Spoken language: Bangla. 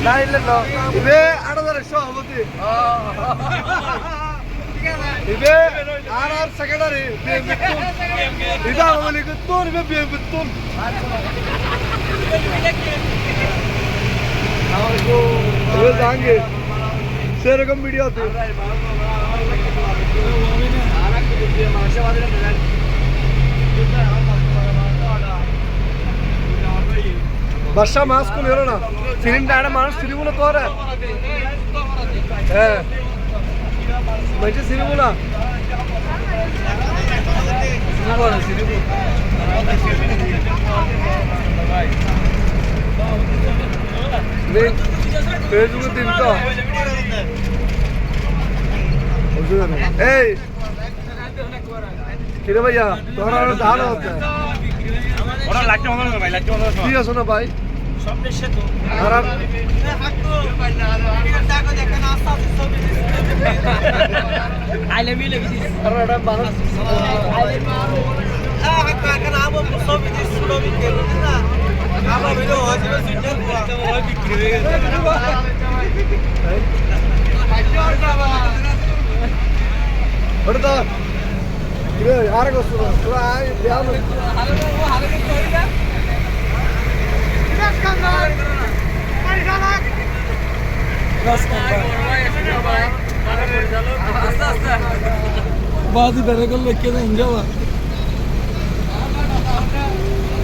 লাইলে ন ইবে 8000 সভাপতি ইবে আর সেক্রেটারি ইবে আমলি কুতুন ইবে বিয়ে কুতুন ইবে জাঙ্গে সেরকম ভিডিও তো বর্ষা মাস কোন হলো না সিলিন্ডার একটা মানুষ সিলিগুলো করে হ্যাঁ বলছে সিলিগুলো না ফেসবুকে দিন তো এই কিরে ভাইয়া তোরা ধান হচ্ছে ঠিক আছে না ভাই আরে বাদি বেড়ে গেল কেন যাওয়া